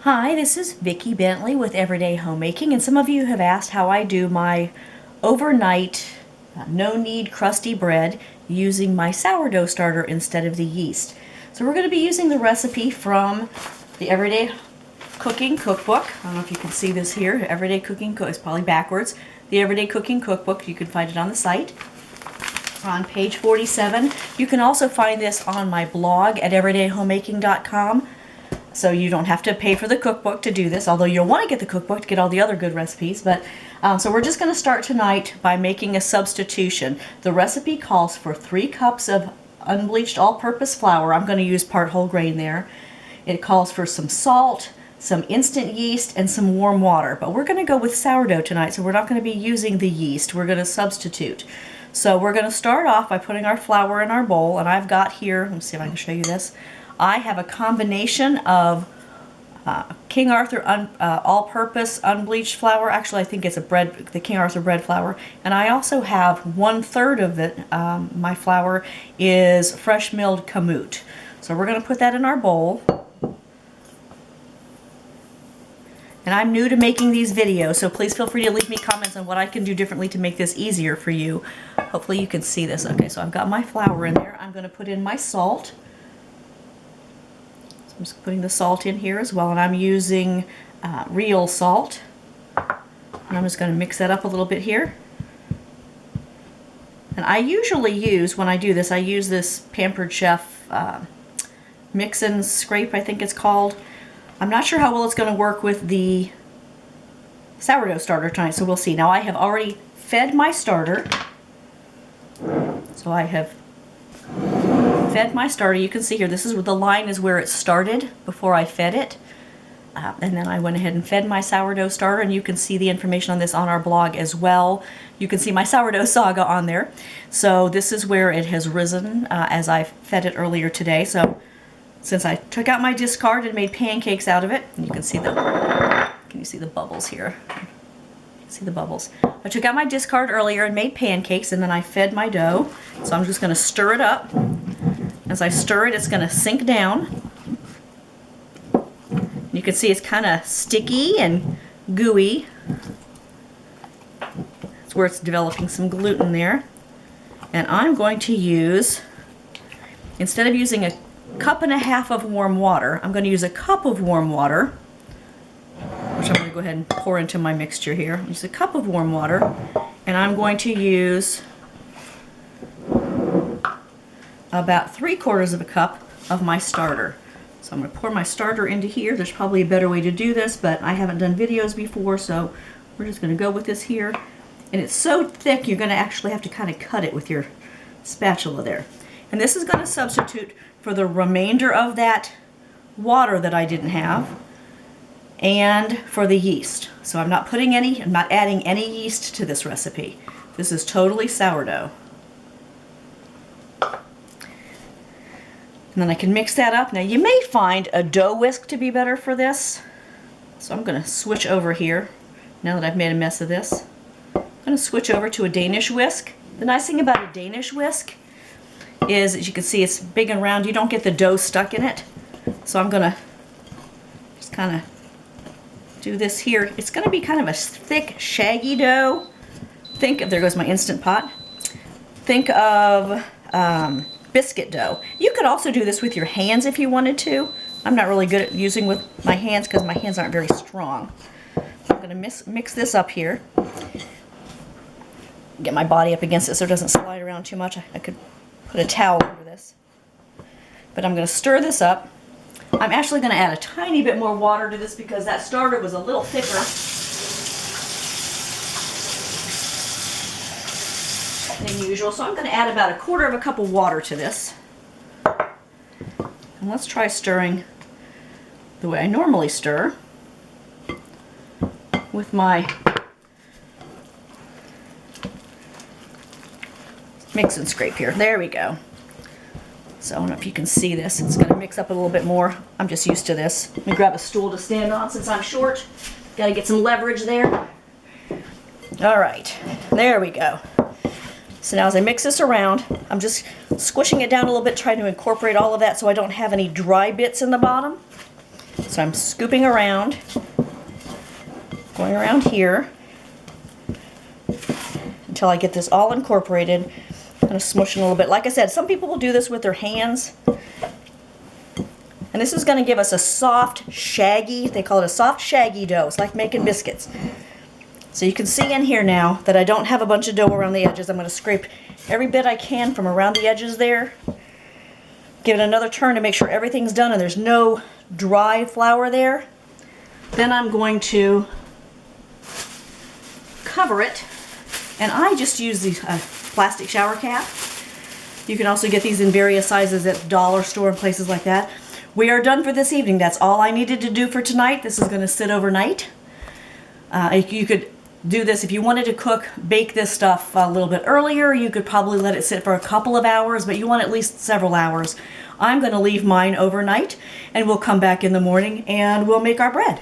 Hi, this is Vicki Bentley with Everyday Homemaking, and some of you have asked how I do my overnight no-knead crusty bread using my sourdough starter instead of the yeast. So we're going to be using the recipe from the Everyday Cooking Cookbook. I don't know if you can see this here. Everyday Cooking Cook. It's probably backwards. The Everyday Cooking Cookbook. You can find it on the site on page 47. You can also find this on my blog at everydayhomemaking.com. So you don't have to pay for the cookbook to do this, although you'll want to get the cookbook to get all the other good recipes. But so we're just going to start tonight by making a substitution. The recipe calls for 3 cups of unbleached all-purpose flour. I'm going to use part whole grain there. It calls for some salt, some instant yeast, and some warm water. But we're going to go with sourdough tonight, so we're not going to be using the yeast. We're going to substitute. So we're going to start off by putting our flour in our bowl, and I've got here, let me see if I can show you this. I have a combination of King Arthur all-purpose unbleached flour. Actually, I think it's the King Arthur bread flour. And I also have 1/3 of it. My flour is fresh milled kamut. So we're going to put that in our bowl. And I'm new to making these videos, so please feel free to leave me comments on what I can do differently to make this easier for you. Hopefully you can see this. Okay, so I've got my flour in there. I'm going to put in my salt. I'm just putting the salt in here as well, and I'm using real salt. And I'm just going to mix that up a little bit here. And I usually use, when I do this, I use this Pampered Chef Mix and Scrape, I think it's called. I'm not sure how well it's going to work with the sourdough starter tonight, so we'll see. Now I have already fed my starter. So I have fed my starter. You can see here, this is where the line is where it started before I fed it. And then I went ahead and fed my sourdough starter, and you can see the information on this on our blog as well. You can see my sourdough saga on there. So this is where it has risen as I fed it earlier today. So since I took out my discard and made pancakes out of it, and you can see can you see the bubbles here? You can see the bubbles. I took out my discard earlier and made pancakes, and then I fed my dough. So I'm just going to stir it up. As I stir it, it's going to sink down. You can see it's kind of sticky and gooey. That's where it's developing some gluten there. And I'm going to use, instead of using a 1.5 cups of warm water, I'm going to use a cup of warm water, which I'm going to go ahead and pour into my mixture here. Use a cup of warm water, and I'm going to use about 3/4 cup of my starter. So I'm going to pour my starter into here. There's probably a better way to do this, but I haven't done videos before, so we're just going to go with this here. And it's so thick, you're going to actually have to kind of cut it with your spatula there. And this is going to substitute for the remainder of that water that I didn't have, and for the yeast. So I'm not adding any yeast to this recipe. This is totally sourdough. And then I can mix that up. Now you may find a dough whisk to be better for this. So I'm going to switch over here now that I've made a mess of this. I'm going to switch over to a Danish whisk. The nice thing about a Danish whisk is, as you can see, it's big and round. You don't get the dough stuck in it. So I'm going to just kind of do this here. It's going to be kind of a thick, shaggy dough. There goes my Instant Pot. Think of biscuit dough. You could also do this with your hands if you wanted to. I'm not really good at using with my hands because my hands aren't very strong. I'm going to mix this up here. Get my body up against it so it doesn't slide around too much. I could put a towel over this. But I'm going to stir this up. I'm actually going to add a tiny bit more water to this because that starter was a little thicker than usual. So I'm going to add about 1/4 cup of water to this. And let's try stirring the way I normally stir with my mix and scrape here. There we go. So I don't know if you can see this. It's going to mix up a little bit more. I'm just used to this. Let me grab a stool to stand on since I'm short. Got to get some leverage there. All right, there we go. So now as I mix this around, I'm just squishing it down a little bit, trying to incorporate all of that so I don't have any dry bits in the bottom. So I'm scooping around, going around here until I get this all incorporated. I'm going to smush it a little bit. Like I said, some people will do this with their hands. And this is going to give us a soft, shaggy, they call it a soft, shaggy dough. It's like making biscuits. So you can see in here now that I don't have a bunch of dough around the edges. I'm going to scrape every bit I can from around the edges there. Give it another turn to make sure everything's done and there's no dry flour there. Then I'm going to cover it. And I just use the plastic shower cap. You can also get these in various sizes at the dollar store and places like that. We are done for this evening. That's all I needed to do for tonight. This is going to sit overnight. You could do this if you wanted to bake this stuff a little bit earlier. You could probably let it sit for a couple of hours, but you want at least several hours. I'm going to leave mine overnight, and we'll come back in the morning and we'll make our bread.